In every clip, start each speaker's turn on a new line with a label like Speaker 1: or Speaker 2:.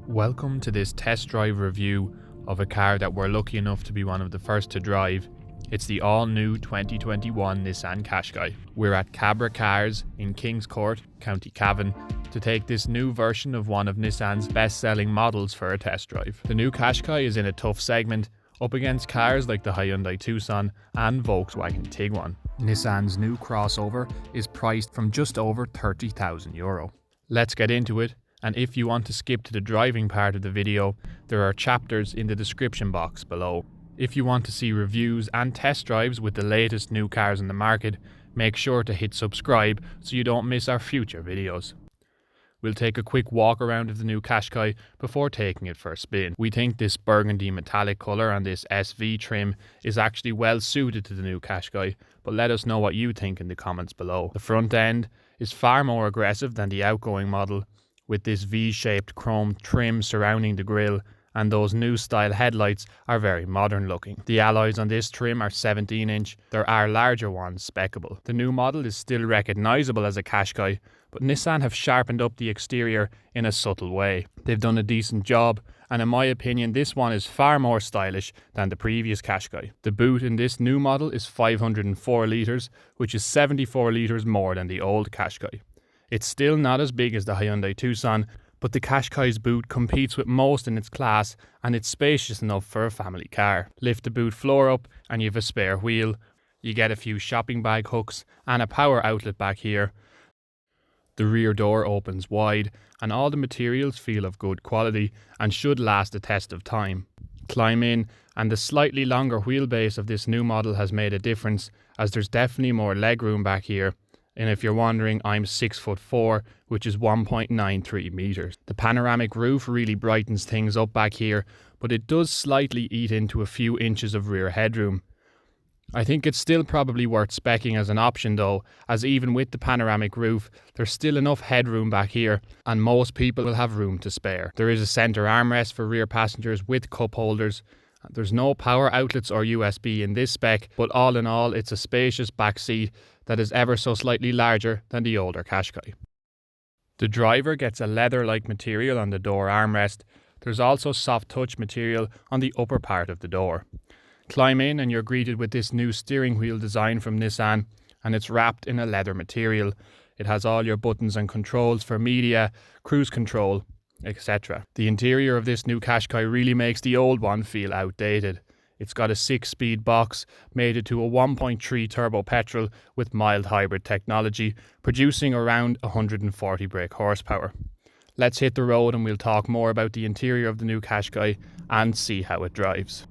Speaker 1: Welcome to this test drive review of a car that we're lucky enough to be one of the first to drive. It's the all new 2021 Nissan Qashqai. We're at Cabra Cars in Kings Court, County Cavan, to take this new version of one of Nissan's best-selling models for a test drive. The new Qashqai is in a tough segment, up against cars like the Hyundai Tucson and Volkswagen Tiguan. Nissan's new crossover is priced from just over €30,000. Let's get into it. And if you want to skip to the driving part of the video, there are chapters in the description box below. If you want to see reviews and test drives with the latest new cars in the market, make sure to hit subscribe so you don't miss our future videos. We'll take a quick walk around of the new Qashqai before taking it for a spin. We think this burgundy metallic colour and this SV trim is actually well suited to the new Qashqai, but let us know what you think in the comments below. The front end is far more aggressive than the outgoing model, with this V-shaped chrome trim surrounding the grille, and those new style headlights are very modern looking. The alloys on this trim are 17-inch, there are larger ones speccable. The new model is still recognisable as a Qashqai, but Nissan have sharpened up the exterior in a subtle way. They've done a decent job, and in my opinion this one is far more stylish than the previous Qashqai. The boot in this new model is 504 litres, which is 74 litres more than the old Qashqai. It's still not as big as the Hyundai Tucson, but the Qashqai's boot competes with most in its class and it's spacious enough for a family car. Lift the boot floor up and you have a spare wheel. You get a few shopping bag hooks and a power outlet back here. The rear door opens wide and all the materials feel of good quality and should last the test of time. Climb in, and the slightly longer wheelbase of this new model has made a difference, as there's definitely more legroom back here. And if you're wondering, I'm 6'4", which is 1.93 meters. The panoramic roof really brightens things up back here, but it does slightly eat into a few inches of rear headroom. I think it's still probably worth speccing as an option though, as even with the panoramic roof, there's still enough headroom back here, and most people will have room to spare. There is a centre armrest for rear passengers with cup holders. There's no power outlets or USB in this spec, but all in all, it's a spacious back seat that is ever so slightly larger than the older Qashqai. The driver gets a leather-like material on the door armrest. There's also soft touch material on the upper part of the door. Climb in and you're greeted with this new steering wheel design from Nissan, and it's wrapped in a leather material. It has all your buttons and controls for media, cruise control, etc. The interior of this new Qashqai really makes the old one feel outdated. It's got a 6-speed box mated to a 1.3 turbo petrol with mild hybrid technology, producing around 140 brake horsepower. Let's hit the road and we'll talk more about the interior of the new Qashqai and see how it drives.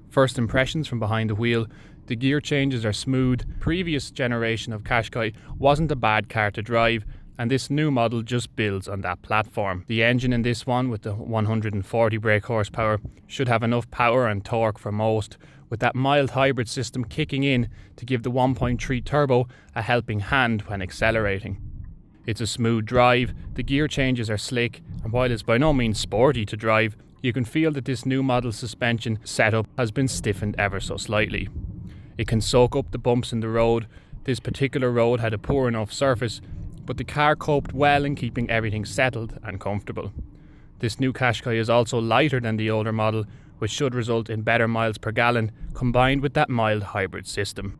Speaker 1: First impressions from behind the wheel. The gear changes are smooth. Previous generation of Qashqai wasn't a bad car to drive, and this new model just builds on that platform. The engine in this one, with the 140 brake horsepower, should have enough power and torque for most, with that mild hybrid system kicking in to give the 1.3 turbo a helping hand when accelerating. It's a smooth drive, the gear changes are slick, and while it's by no means sporty to drive, you can feel that this new model suspension setup has been stiffened ever so slightly. It can soak up the bumps in the road. This particular road had a poor enough surface, but the car coped well in keeping everything settled and comfortable. This new Qashqai is also lighter than the older model, which should result in better miles per gallon combined with that mild hybrid system.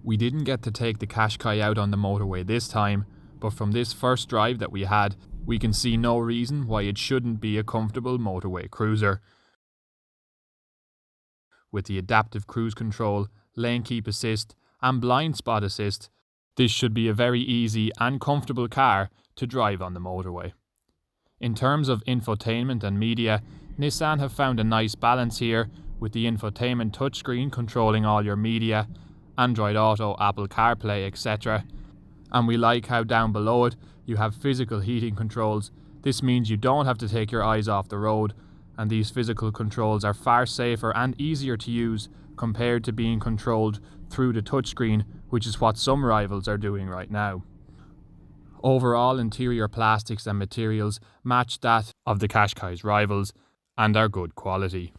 Speaker 1: We didn't get to take the Qashqai out on the motorway this time, but from this first drive that we had, we can see no reason why it shouldn't be a comfortable motorway cruiser. With the adaptive cruise control, lane keep assist and blind spot assist, this should be a very easy and comfortable car to drive on the motorway. In terms of infotainment and media, Nissan have found a nice balance here, with the infotainment touchscreen controlling all your media, Android Auto, Apple CarPlay, etc. And we like how down below it you have physical heating controls. This means you don't have to take your eyes off the road, and these physical controls are far safer and easier to use compared to being controlled through the touchscreen, which is what some rivals are doing right now. Overall, interior plastics and materials match that of the Qashqai's rivals and are good quality.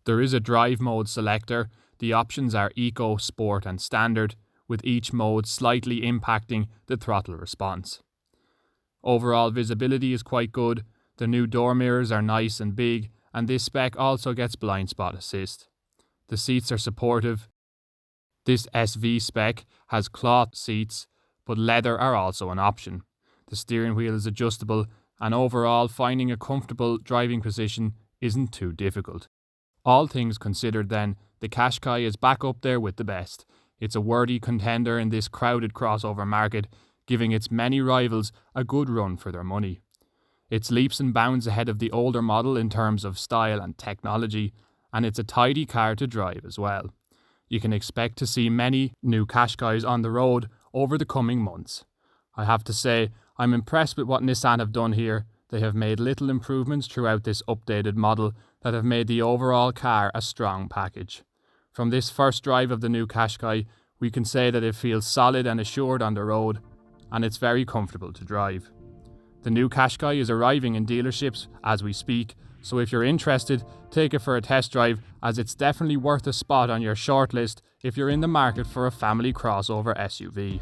Speaker 1: There is a drive mode selector. The options are Eco, Sport and Standard, with each mode slightly impacting the throttle response. Overall visibility is quite good, the new door mirrors are nice and big, and this spec also gets blind spot assist. The seats are supportive. This SV spec has cloth seats, but leather are also an option. The steering wheel is adjustable, and overall finding a comfortable driving position isn't too difficult. All things considered then, the Qashqai is back up there with the best. It's a worthy contender in this crowded crossover market, giving its many rivals a good run for their money. It's leaps and bounds ahead of the older model in terms of style and technology, and it's a tidy car to drive as well. You can expect to see many new Qashqais on the road over the coming months. I have to say, I'm impressed with what Nissan have done here. They have made little improvements throughout this updated model that have made the overall car a strong package. From this first drive of the new Qashqai, we can say that it feels solid and assured on the road, and it's very comfortable to drive. The new Qashqai is arriving in dealerships as we speak, so if you're interested, take it for a test drive, as it's definitely worth a spot on your shortlist if you're in the market for a family crossover SUV.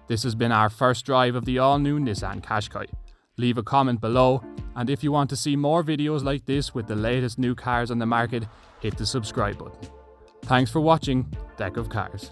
Speaker 1: This has been our first drive of the all-new Nissan Qashqai. Leave a comment below, and if you want to see more videos like this with the latest new cars on the market, hit the subscribe button. Thanks for watching Deck of Cars.